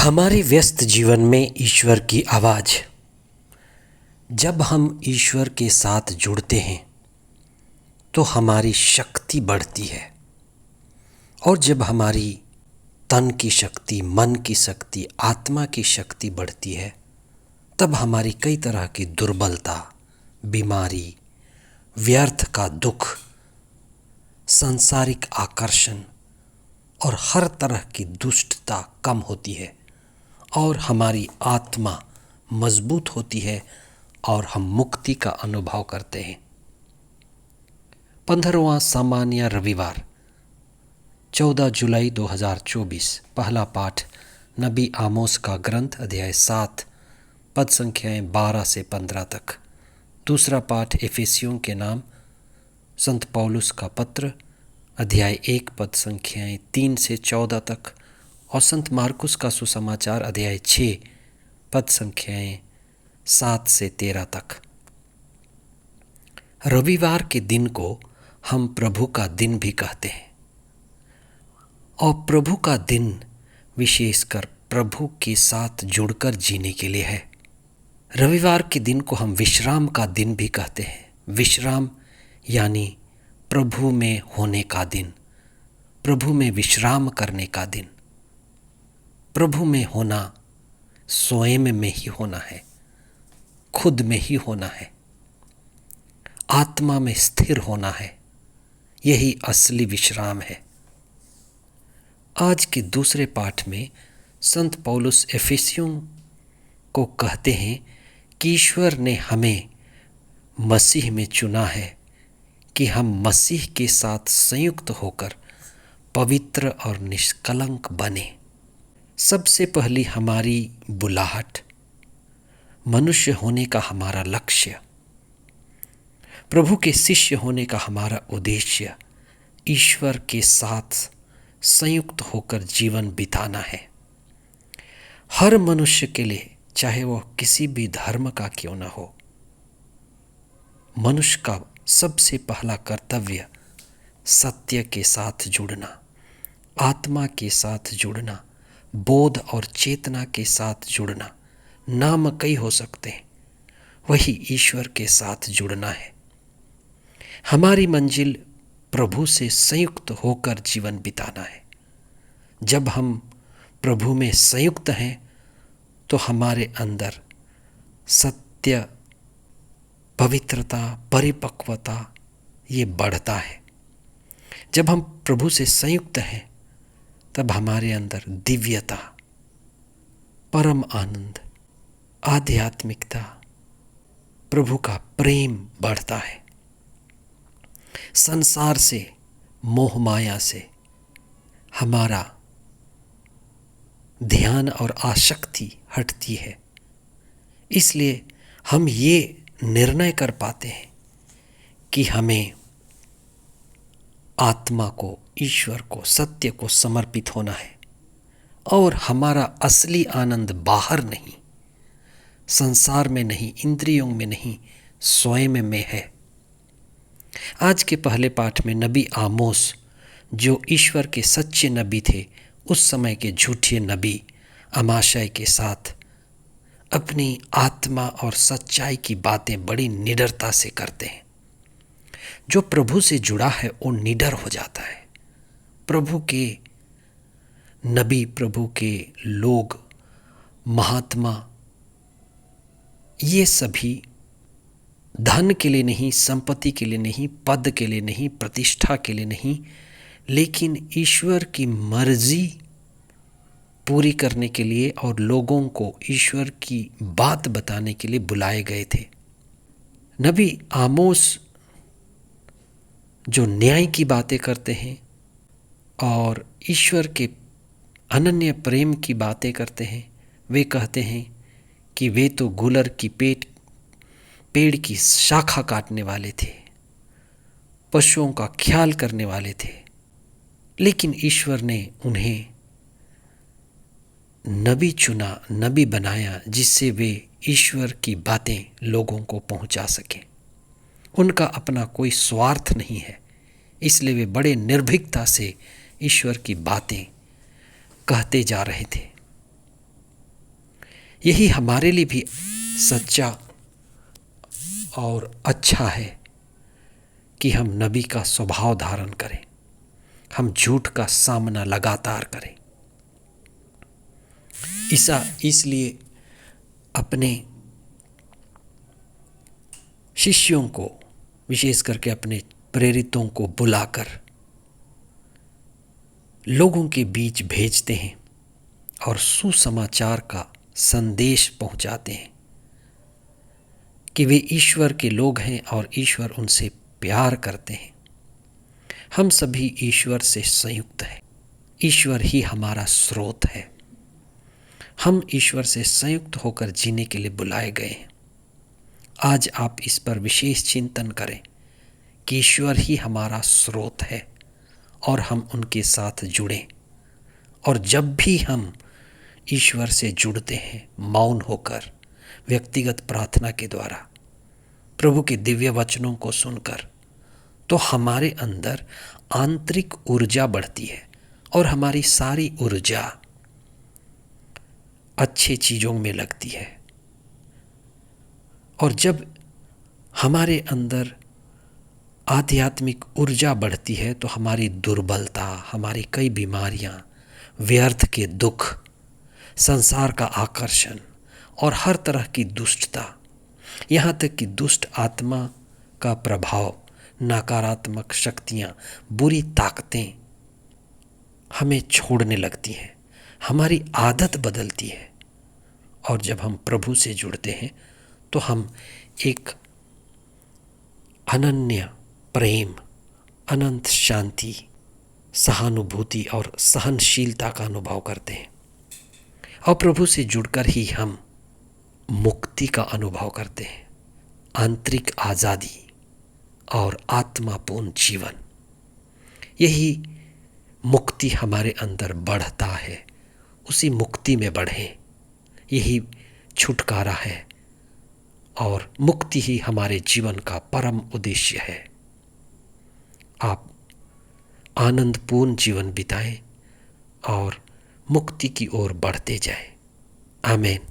हमारे व्यस्त जीवन में ईश्वर की आवाज़। जब हम ईश्वर के साथ जुड़ते हैं तो हमारी शक्ति बढ़ती है, और जब हमारी तन की शक्ति, मन की शक्ति, आत्मा की शक्ति बढ़ती है, तब हमारी कई तरह की दुर्बलता, बीमारी, व्यर्थ का दुख, सांसारिक आकर्षण और हर तरह की दुष्टता कम होती है, और हमारी आत्मा मजबूत होती है और हम मुक्ति का अनुभव करते हैं। 15वां सामान्य रविवार 14 जुलाई 2024। पहला पाठ नबी आमोस का ग्रंथ अध्याय 7 पद संख्याएं 12 से 15 तक। दूसरा पाठ इफिसियों के नाम संत पौलुस का पत्र अध्याय 1 पद संख्याएं 3 से 14 तक, और संत मार्कुस का सुसमाचार अध्याय 6 पद संख्याएं 7 से 13 तक। रविवार के दिन को हम प्रभु का दिन भी कहते हैं, और प्रभु का दिन विशेषकर प्रभु के साथ जुड़कर जीने के लिए है। रविवार के दिन को हम विश्राम का दिन भी कहते हैं। विश्राम यानी प्रभु में होने का दिन, प्रभु में विश्राम करने का दिन। प्रभु में होना स्वयं में ही होना है, खुद में ही होना है, आत्मा में स्थिर होना है। यही असली विश्राम है। आज के दूसरे पाठ में संत पौलुस इफिसियों को कहते हैं कि ईश्वर ने हमें मसीह में चुना है कि हम मसीह के साथ संयुक्त होकर पवित्र और निष्कलंक बने। सबसे पहली हमारी बुलाहट, मनुष्य होने का हमारा लक्ष्य, प्रभु के शिष्य होने का हमारा उद्देश्य ईश्वर के साथ संयुक्त होकर जीवन बिताना है। हर मनुष्य के लिए, चाहे वह किसी भी धर्म का क्यों न हो, मनुष्य का सबसे पहला कर्तव्य सत्य के साथ जुड़ना, आत्मा के साथ जुड़ना, बोध और चेतना के साथ जुड़ना। नाम कई हो सकते हैं, वही ईश्वर के साथ जुड़ना है। हमारी मंजिल प्रभु से संयुक्त होकर जीवन बिताना है। जब हम प्रभु में संयुक्त हैं तो हमारे अंदर सत्य, पवित्रता, परिपक्वता ये बढ़ता है। जब हम प्रभु से संयुक्त हैं तब हमारे अंदर दिव्यता, परम आनंद, आध्यात्मिकता, प्रभु का प्रेम बढ़ता है। संसार से, मोह माया से हमारा ध्यान और आसक्ति हटती है। इसलिए हम ये निर्णय कर पाते हैं कि हमें आत्मा को, ईश्वर को, सत्य को समर्पित होना है, और हमारा असली आनंद बाहर नहीं, संसार में नहीं, इंद्रियों में नहीं, स्वयं में है। आज के पहले पाठ में नबी आमोस, जो ईश्वर के सच्चे नबी थे, उस समय के झूठे नबी अमाशय के साथ अपनी आत्मा और सच्चाई की बातें बड़ी निडरता से करते हैं। जो प्रभु से जुड़ा है वो निडर हो जाता है। प्रभु के नबी, प्रभु के लोग, महात्मा, ये सभी धन के लिए नहीं, संपत्ति के लिए नहीं, पद के लिए नहीं, प्रतिष्ठा के लिए नहीं, लेकिन ईश्वर की मर्जी पूरी करने के लिए और लोगों को ईश्वर की बात बताने के लिए बुलाए गए थे। नबी आमोस जो न्याय की बातें करते हैं और ईश्वर के अनन्य प्रेम की बातें करते हैं, वे कहते हैं कि वे तो गुलर की पेड़ की शाखा काटने वाले थे, पशुओं का ख्याल करने वाले थे, लेकिन ईश्वर ने उन्हें नबी चुना, नबी बनाया, जिससे वे ईश्वर की बातें लोगों को पहुंचा सकें। उनका अपना कोई स्वार्थ नहीं है, इसलिए वे बड़े निर्भीकता से ईश्वर की बातें कहते जा रहे थे। यही हमारे लिए भी सच्चा और अच्छा है कि हम नबी का स्वभाव धारण करें, हम झूठ का सामना लगातार करें। ईसा इसलिए अपने शिष्यों को, विशेष करके अपने प्रेरितों को बुलाकर लोगों के बीच भेजते हैं और सुसमाचार का संदेश पहुंचाते हैं कि वे ईश्वर के लोग हैं और ईश्वर उनसे प्यार करते हैं। हम सभी ईश्वर से संयुक्त हैं, ईश्वर ही हमारा स्रोत है। हम ईश्वर से संयुक्त होकर जीने के लिए बुलाए गए हैं। आज आप इस पर विशेष चिंतन करें कि ईश्वर ही हमारा स्रोत है और हम उनके साथ जुड़ें। और जब भी हम ईश्वर से जुड़ते हैं मौन होकर, व्यक्तिगत प्रार्थना के द्वारा, प्रभु के दिव्य वचनों को सुनकर, तो हमारे अंदर आंतरिक ऊर्जा बढ़ती है और हमारी सारी ऊर्जा अच्छी चीज़ों में लगती है। और जब हमारे अंदर आध्यात्मिक ऊर्जा बढ़ती है तो हमारी दुर्बलता, हमारी कई बीमारियां, व्यर्थ के दुख, संसार का आकर्षण और हर तरह की दुष्टता, यहाँ तक कि दुष्ट आत्मा का प्रभाव, नकारात्मक शक्तियाँ, बुरी ताकतें हमें छोड़ने लगती हैं, हमारी आदत बदलती है। और जब हम प्रभु से जुड़ते हैं तो हम एक अनन्य प्रेम, अनंत शांति, सहानुभूति और सहनशीलता का अनुभव करते हैं। और प्रभु से जुड़कर ही हम मुक्ति का अनुभव करते हैं, आंतरिक आज़ादी और आत्मापूर्ण जीवन। यही मुक्ति हमारे अंदर बढ़ता है, उसी मुक्ति में बढ़ें, यही छुटकारा है और मुक्ति ही हमारे जीवन का परम उद्देश्य है। आप आनंदपूर्ण जीवन बिताएं और मुक्ति की ओर बढ़ते जाएं। आमीन।